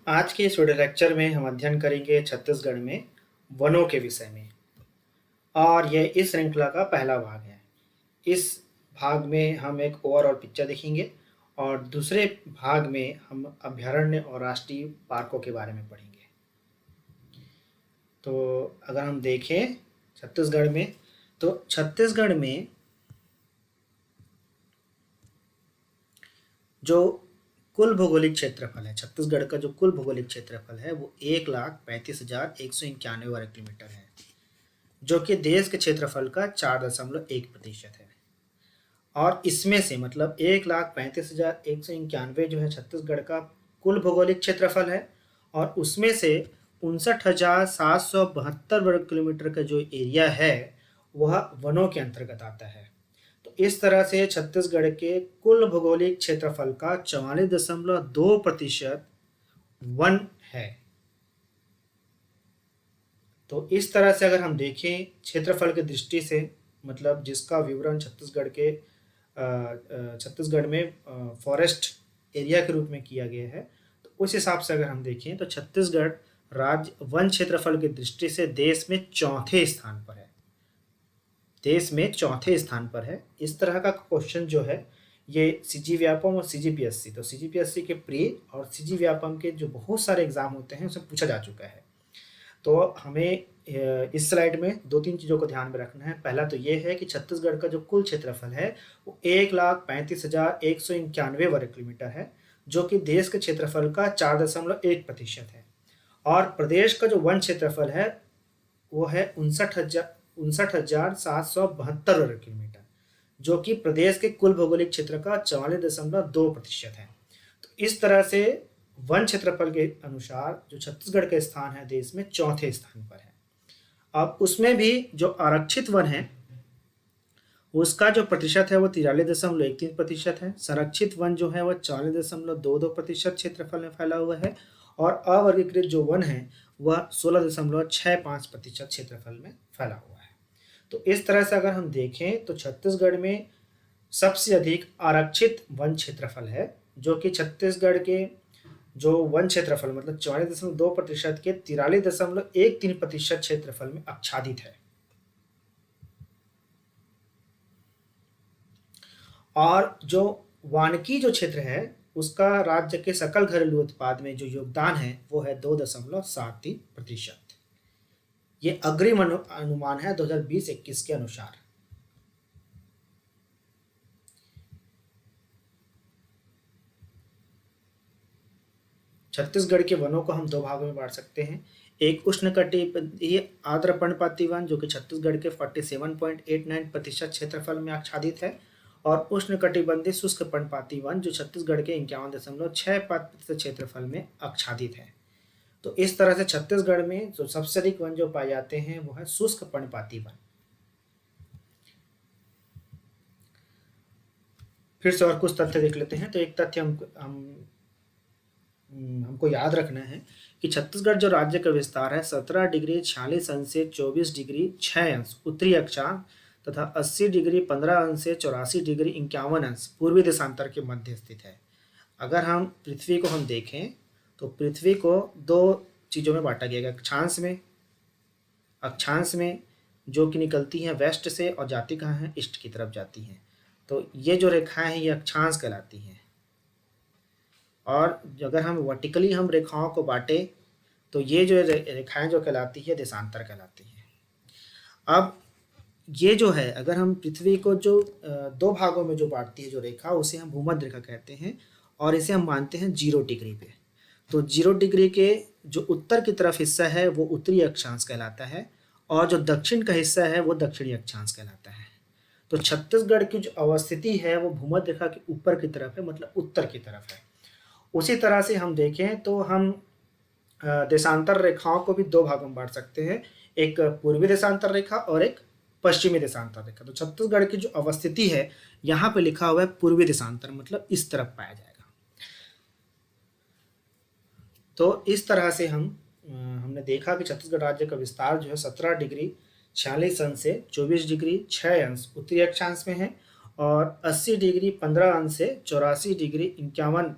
आज के इस वीडियो लेक्चर में हम अध्ययन करेंगे छत्तीसगढ़ में वनों के विषय में। और यह इस श्रृंखला का पहला भाग है। इस भाग में हम एक ओवरऑल पिक्चर देखेंगे और दूसरे भाग में हम अभयारण्य और राष्ट्रीय पार्कों के बारे में पढ़ेंगे। तो अगर हम देखें छत्तीसगढ़ में, तो छत्तीसगढ़ में जो कुल भौगोलिक क्षेत्रफल है, छत्तीसगढ़ का जो कुल भौगोलिक क्षेत्रफल है वो 1,35,191 वर्ग किलोमीटर है, जो कि देश के क्षेत्रफल का 4.1% है। और इसमें से मतलब 1,35,191 जो है छत्तीसगढ़ का कुल भौगोलिक क्षेत्रफल है, और उसमें से 59,772 वर्ग किलोमीटर का जो एरिया है वह वनों के अंतर्गत आता है। तो इस तरह से छत्तीसगढ़ के कुल भौगोलिक क्षेत्रफल का 44.2% वन है। तो इस तरह से अगर हम देखें क्षेत्रफल की दृष्टि से, मतलब जिसका विवरण छत्तीसगढ़ में फॉरेस्ट एरिया के रूप में किया गया है, तो उस हिसाब से अगर हम देखें तो छत्तीसगढ़ राज्य वन क्षेत्रफल की दृष्टि से देश में चौथे स्थान पर है। देश में चौथे स्थान पर है। इस तरह का क्वेश्चन जो है ये सीजी व्यापम और सीजीपीएससी, तो सीजीपीएससी के प्री और सीजी व्यापम के जो बहुत सारे एग्जाम होते हैं उसमें पूछा जा चुका है। तो हमें इस स्लाइड में 2-3 चीज़ों को ध्यान में रखना है। पहला तो ये है कि छत्तीसगढ़ का जो कुल क्षेत्रफल है वो 1,35,191 वर्ग किलोमीटर है, जो कि देश के क्षेत्रफल का 4.1% है। और प्रदेश का जो वन क्षेत्रफल है वो है 59,772 वर्ग किलोमीटर, जो कि प्रदेश के कुल भौगोलिक क्षेत्र का 44.2% है। तो इस तरह से वन क्षेत्रफल के अनुसार जो छत्तीसगढ़ का स्थान है देश में चौथे स्थान पर है। अब उसमें भी जो आरक्षित वन है उसका जो प्रतिशत है वो 43.13% है। संरक्षित वन जो है वह 40.22% क्षेत्रफल में फैला हुआ है, और अवर्गीकृत जो वन है वह 16.65% क्षेत्रफल में फैला हुआ है। तो इस तरह से अगर हम देखें तो छत्तीसगढ़ में सबसे अधिक आरक्षित वन क्षेत्रफल है, जो कि छत्तीसगढ़ के जो वन क्षेत्रफल मतलब 44.2% के 43.13% क्षेत्रफल में आच्छादित है। और जो वानिकी जो क्षेत्र है उसका राज्य के सकल घरेलू उत्पाद में जो योगदान है वो है 2.73%। ये अग्रिम अनुमान है 2020-21 के अनुसार। छत्तीसगढ़ के वनों को हम 2 भागों में बांट सकते हैं। एक उष्णकटिबंधीय आर्द्र पर्णपाती वन जो कि छत्तीसगढ़ के 47.89% क्षेत्रफल में आच्छादित है, और उष्णकटिबंधीय शुष्क पर्णपाती वन जो छत्तीसगढ़ के 51.65% क्षेत्रफल में आच्छादित है। तो इस तरह से छत्तीसगढ़ में जो सबसे अधिक वन जो पाए जाते हैं वो है शुष्क पर्णपाती वन। फिर से और कुछ तथ्य देख लेते हैं। तो एक तथ्य हमको याद रखना है कि छत्तीसगढ़ जो राज्य का विस्तार है 17 डिग्री 46 अंश से 24 डिग्री 6 अंश उत्तरी अक्षांश तथा 80 डिग्री 15 अंश से 84 डिग्री 51 अंश पूर्वी देशांतर के मध्य स्थित है। अगर हम पृथ्वी को हम देखें तो पृथ्वी को 2 चीज़ों में बांटा गया है। अक्षांश में जो कि निकलती हैं वेस्ट से और जाती कहाँ हैं, ईस्ट की तरफ जाती हैं। तो ये जो रेखाएं हैं ये अक्षांश कहलाती हैं। और अगर हम वर्टिकली हम रेखाओं को बांटे तो ये जो रेखाएं जो कहलाती है देशांतर कहलाती हैं। अब ये जो है अगर हम पृथ्वी को जो 2 भागों में जो बांटती है जो रेखा, उसे हम भूमध्य रेखा कहते हैं, और इसे हम मानते हैं 0 डिग्री पे। तो 0 डिग्री के जो उत्तर की तरफ हिस्सा है वो उत्तरी अक्षांश कहलाता है, और जो दक्षिण का हिस्सा है वो दक्षिणी अक्षांश कहलाता है। तो छत्तीसगढ़ की जो अवस्थिति है वो भूमध्य रेखा के ऊपर की तरफ है, मतलब उत्तर की तरफ है। उसी तरह से हम देखें तो हम देशांतर रेखाओं को भी 2 भागों में बांट सकते हैं, एक पूर्वी देशांतर रेखा और एक पश्चिमी देशांतर रेखा। तो छत्तीसगढ़ की जो अवस्थिति है यहाँ पे लिखा हुआ है पूर्वी देशांतर, मतलब इस तरफ पाया जाएगा। तो इस तरह से हमने देखा कि छत्तीसगढ़ राज्य का विस्तार जो है 17 डिग्री 46 अंश से 24 डिग्री 6 अंश उत्तरी अक्षांश में है, और 80 डिग्री 15 अंश से 84 डिग्री 51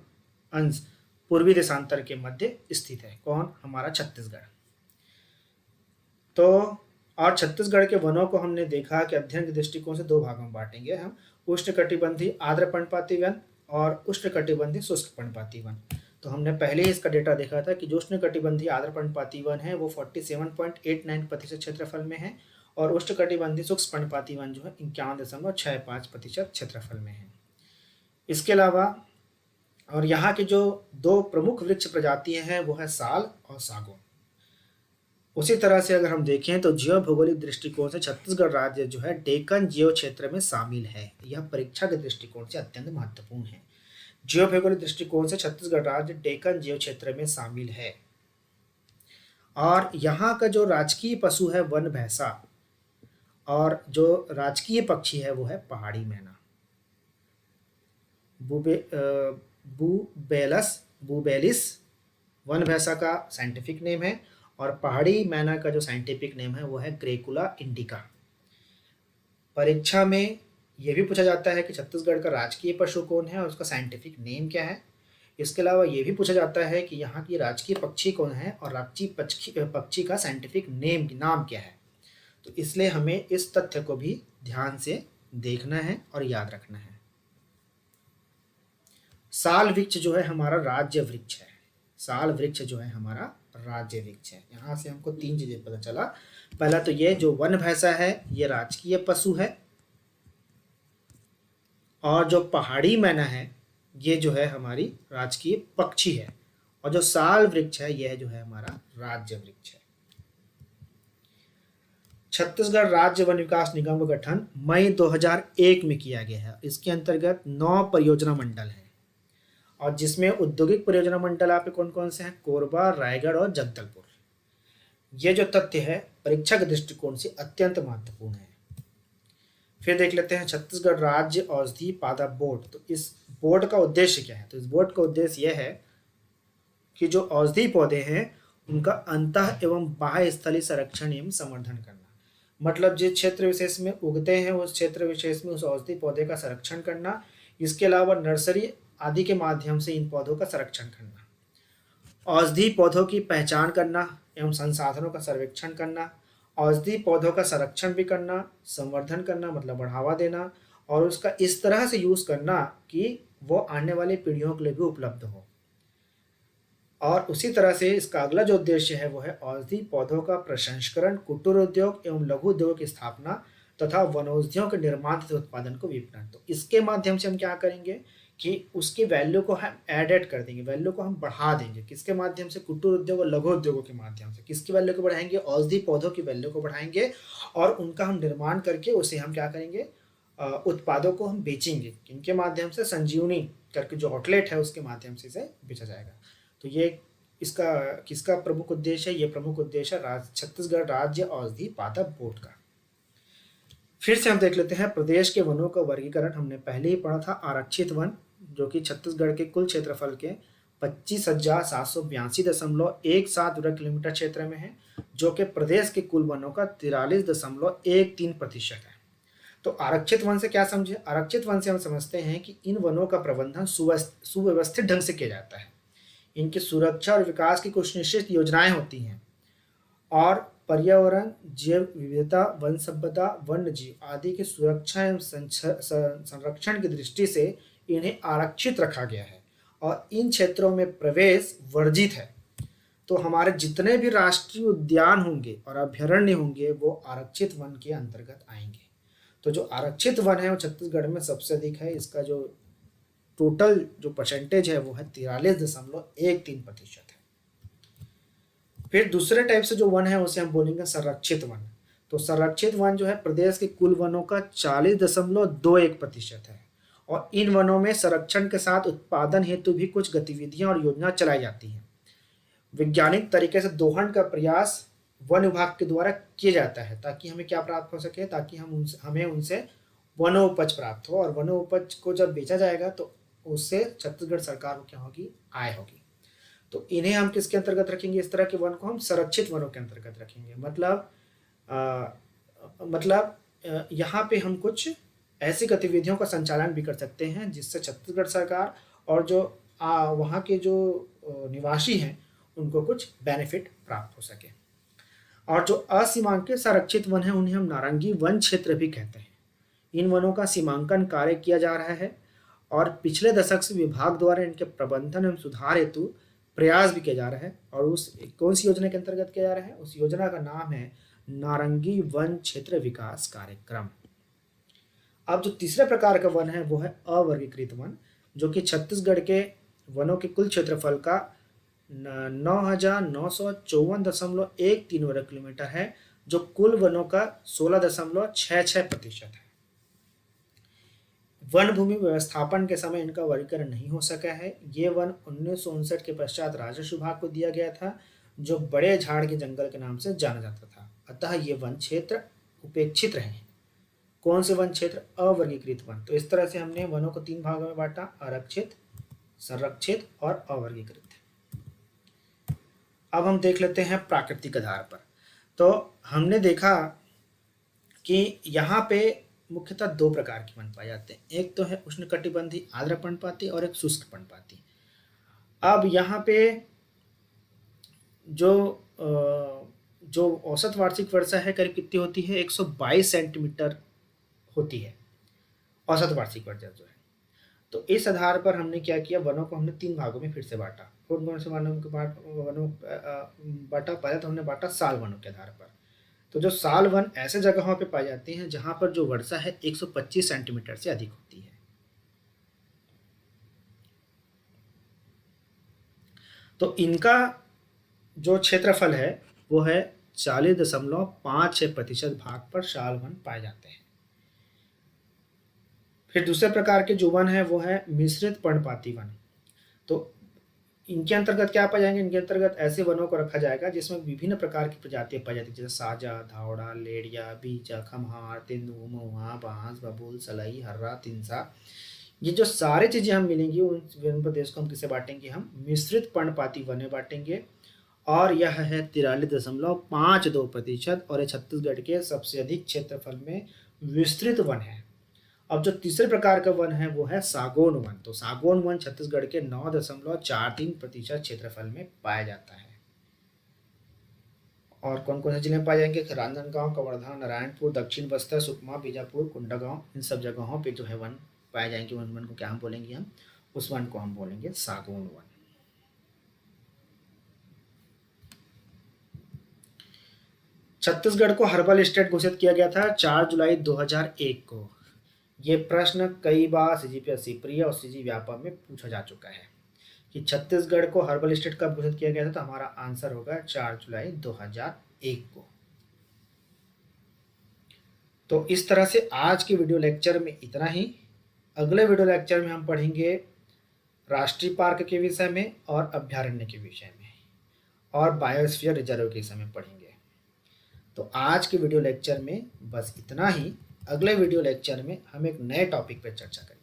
अंश पूर्वी देशांतर के मध्य स्थित है। कौन? हमारा छत्तीसगढ़। तो और छत्तीसगढ़ के वनों को हमने देखा कि अध्ययन के दृष्टिकोण से दो भागों में बांटेंगे हम, उष्णकटिबंधीय आर्द्र पर्णपाती वन और उष्णकटिबंधीय शुष्क पर्णपाती वन। तो हमने पहले ही इसका डेटा देखा था कि जो उष्णकटिबंधीय आर्द्र पर्णपाती वन है वो 47.89% क्षेत्रफल में है और उष्णकटिबंधीय शुष्क पर्णपाती वन जो है 51.65% क्षेत्रफल में है। इसके अलावा और यहाँ के जो दो प्रमुख वृक्ष प्रजातियां हैं वो है साल और सागौन। उसी तरह से अगर हम देखें तो जियो भौगोलिक दृष्टिकोण से छत्तीसगढ़ राज्य जो है डेक्कन जियो क्षेत्र में शामिल है। यह परीक्षा के दृष्टिकोण से अत्यंत महत्वपूर्ण है। जियो भौगोलिक दृष्टिकोण से छत्तीसगढ़ राज्य डेक्कन जियो क्षेत्र में शामिल है और यहाँ का जो राजकीय पशु है वन भैंसा और जो राजकीय पक्षी है वो है पहाड़ी मैना। बुबेलिस वन भैंसा का साइंटिफिक नेम है और पहाड़ी मैना का जो साइंटिफिक नेम है वो है ग्रेकुला इंडिका। परीक्षा में यह भी पूछा जाता है कि छत्तीसगढ़ का राजकीय पशु कौन है और उसका साइंटिफिक नेम क्या है। इसके अलावा ये भी पूछा जाता है कि यहाँ की राजकीय पक्षी कौन है और राजकीय पक्षी का साइंटिफिक नाम क्या है। तो इसलिए हमें इस तथ्य को भी ध्यान से देखना है और याद रखना है। साल वृक्ष जो है हमारा राज्य वृक्ष है। साल वृक्ष जो है हमारा राज्य वृक्ष है। यहाँ से हमको तीन चीजें पता चला। पहला तो ये जो वन भैंसा है ये राजकीय पशु है और जो पहाड़ी मैना है ये जो है हमारी राजकीय पक्षी है और जो साल वृक्ष है यह जो है हमारा राज्य वृक्ष है। छत्तीसगढ़ राज्य वन विकास निगम का गठन मई 2001 में किया गया है। इसके अंतर्गत 9 परियोजना मंडल है और जिसमें औद्योगिक परियोजना मंडल आपके कौन कौन से हैं? कोरबा, रायगढ़ और जगदलपुर। ये जो तथ्य है परीक्षा के दृष्टिकोण से अत्यंत महत्वपूर्ण है। फिर देख लेते हैं छत्तीसगढ़ राज्य औषधि पादप बोर्ड। तो इस बोर्ड का उद्देश्य क्या है? तो इस बोर्ड का उद्देश्य यह है कि जो औषधि पौधे हैं उनका अंतः एवं बाह्य स्थलीय संरक्षण एवं संवर्धन करना। मतलब जिस क्षेत्र विशेष में उगते हैं उस क्षेत्र विशेष में उस औषधि पौधे का संरक्षण करना। इसके अलावा नर्सरी आदि के माध्यम से इन पौधों का संरक्षण करना, औषधि पौधों की पहचान करना एवं संसाधनों का सर्वेक्षण करना, औषधि पौधों का संरक्षण भी करना, संवर्धन करना मतलब बढ़ावा देना और उसका इस तरह से यूज करना कि वो आने वाली पीढ़ियों के लिए भी उपलब्ध हो। और उसी तरह से इसका अगला जो उद्देश्य है वो है औषधि पौधों का प्रसंस्करण, कुटीर उद्योग एवं लघु उद्योग की स्थापना तथा वनौषधियों के निर्माण तथा उत्पादन को विपणन। तो इसके माध्यम से हम क्या करेंगे कि उसकी वैल्यू को हम एडेड कर देंगे, वैल्यू को हम बढ़ा देंगे। किसके माध्यम से? कुटीर उद्योग और लघु उद्योगों के माध्यम से। किसकी वैल्यू को बढ़ाएंगे? औषधि पौधों की वैल्यू को बढ़ाएंगे और उनका हम निर्माण करके उसे हम क्या करेंगे? उत्पादों को हम बेचेंगे। इनके माध्यम से संजीवनी करके जो आउटलेट है उसके माध्यम से इसे बेचा जाएगा। तो ये इसका किसका प्रमुख उद्देश्य है? ये प्रमुख उद्देश्य है छत्तीसगढ़ राज्य औषधि पादप बोर्ड का। फिर से हम देख लेते हैं प्रदेश के वनों का वर्गीकरण। हमने पहले ही पढ़ा था आरक्षित वन जो कि छत्तीसगढ़ के कुल क्षेत्रफल के 25,782.17 वर्ग किलोमीटर क्षेत्र में है, जो कि प्रदेश के कुल वनों का 43.13% है। तो आरक्षित वन से क्या समझे? आरक्षित वन से हम समझते हैं कि इन वनों का प्रबंधन सुव्यवस्थित ढंग से किया जाता है। इनकी सुरक्षा और विकास की कुछ निश्चित योजनाएं होती हैं और पर्यावरण, जैव विविधता, वन संपदा, वन्य जीव आदि की सुरक्षा एवं संरक्षण की दृष्टि से इन्हें आरक्षित रखा गया है और इन क्षेत्रों में प्रवेश वर्जित है। तो हमारे जितने भी राष्ट्रीय उद्यान होंगे और अभ्यारण्य होंगे वो आरक्षित वन के अंतर्गत आएंगे। तो जो आरक्षित वन है वो छत्तीसगढ़ में सबसे अधिक है। इसका जो टोटल जो परसेंटेज है वो है 43.13% है। फिर दूसरे टाइप से जो वन है उसे हम बोलेंगे संरक्षित वन। तो संरक्षित वन जो है प्रदेश के कुल वनों का 40.21% है और इन वनों में संरक्षण के साथ उत्पादन हेतु भी कुछ गतिविधियां और योजना चलाई जाती हैं। वैज्ञानिक तरीके से दोहन का प्रयास वन विभाग के द्वारा किया जाता है ताकि हमें क्या प्राप्त हो सके? ताकि हमें उनसे वनोपज प्राप्त हो और वनोपज को जब बेचा जाएगा तो उससे छत्तीसगढ़ सरकार को क्या होगी? आय होगी। तो इन्हें हम किसके अंतर्गत रखेंगे? इस तरह के वन को हम संरक्षित वनों के अंतर्गत रखेंगे। मतलब यहाँ पे हम कुछ ऐसी गतिविधियों का संचालन भी कर सकते हैं जिससे छत्तीसगढ़ सरकार और जो वहाँ के जो निवासी हैं उनको कुछ बेनिफिट प्राप्त हो सके। और जो असीमांकित संरक्षित वन है उन्हें हम नारंगी वन क्षेत्र भी कहते हैं। इन वनों का सीमांकन कार्य किया जा रहा है और पिछले दशक से विभाग द्वारा इनके प्रबंधन एवं सुधार हेतु प्रयास भी किया जा रहा है। और उस कौन सी योजना के अंतर्गत किया जा रहा है? उस योजना का नाम है नारंगी वन क्षेत्र विकास कार्यक्रम। अब जो तीसरे प्रकार का वन है वो है अवर्गीकृत वन, जो कि छत्तीसगढ़ के वनों के कुल क्षेत्रफल का 9,954.13 वर्ग किलोमीटर है, जो कुल वनों का 16.66% है। वन भूमि व्यवस्थापन के समय इनका वर्गीकरण नहीं हो सका है। ये वन 1959 के पश्चात राजस्व विभाग को दिया गया था, जो बड़े झाड़ के जंगल के नाम से जाना जाता था। अतः ये वन क्षेत्र उपेक्षित रहे हैं। कौन से वन क्षेत्र? अवर्गीकृत वन। तो इस तरह से हमने वनों को 3 भागों में बांटा, आरक्षित, संरक्षित और अवर्गीकृत। अब हम देख लेते हैं प्राकृतिक आधार पर। तो हमने देखा कि यहाँ पे मुख्यतः 2 प्रकार के वन पाए जाते हैं। एक तो है उष्णकटिबंधीय आर्द्र पर्णपाती और एक शुष्क पर्णपाती। अब यहाँ पे जो औसत वार्षिक वर्षा है करीब कितनी होती है? 122 सेंटीमीटर होती है औसत वार्षिक वर्षा जो है। तो इस आधार पर हमने क्या किया, वनों को हमने 3 भागों में फिर से बांटा। कौन कौन से वनों को बांटा? पहले तो हमने बांटा साल वनों के आधार पर। तो जो साल वन ऐसे जगहों पे पाए जाते हैं जहां पर जो वर्षा है 125 सेंटीमीटर से अधिक होती है। तो इनका जो क्षेत्रफल है वो है 40.56% भाग पर साल वन पाए जाते हैं। फिर दूसरे प्रकार के जो वन है वो है मिश्रित पर्णपाती वन। तो इनके अंतर्गत क्या पाए जाएंगे? इनके अंतर्गत ऐसे वनों को रखा जाएगा जिसमें विभिन्न प्रकार की प्रजातियां पाई जाती है, जैसे साजा, धावड़ा, लेड़िया, बीजा, खमहार, तेंदू, महुआ, बांस, बबूल, सलई, हर्रा, तिनसा। ये जो सारी चीजें हम मिलेंगी उन वन प्रदेश को हम किसे बांटेंगे? हम मिश्रित पर्णपाती वन में बांटेंगे। और यह है 43.52% और ये छत्तीसगढ़ के सबसे अधिक क्षेत्रफल में विस्तृत वन है। अब जो तीसरे प्रकार का वन है वो है सागौन वन। तो सागौन वन छत्तीसगढ़ के 9.43% क्षेत्रफल में पाया जाता है। और कौन कौन से जिले में पाए जाएंगे? राजनांदगांव, कवर्धा, नारायणपुर, दक्षिण बस्तर, सुकमा, बीजापुर, कोंडागांव, इन सब जगहों पे जो है वन पाए जाएंगे। उन वन को क्या हम बोलेंगे? हम उस वन को हम बोलेंगे सागौन वन। छत्तीसगढ़ को हर्बल स्टेट घोषित किया गया था 4 जुलाई 2001 को। ये प्रश्न कई बार सीजीपीएससी प्रिय और सीजी व्यापम में पूछा जा चुका है कि छत्तीसगढ़ को हर्बल स्टेट कब घोषित किया गया था। तो हमारा आंसर होगा 4 जुलाई 2001 को। तो इस तरह से आज के वीडियो लेक्चर में इतना ही। अगले वीडियो लेक्चर में हम पढ़ेंगे राष्ट्रीय पार्क के विषय में और अभ्यारण्य के विषय में और बायोस्फीयर रिजर्व के विषय में पढ़ेंगे। तो आज के वीडियो लेक्चर में बस इतना ही। अगले वीडियो लेक्चर में हम एक नए टॉपिक पर चर्चा करेंगे।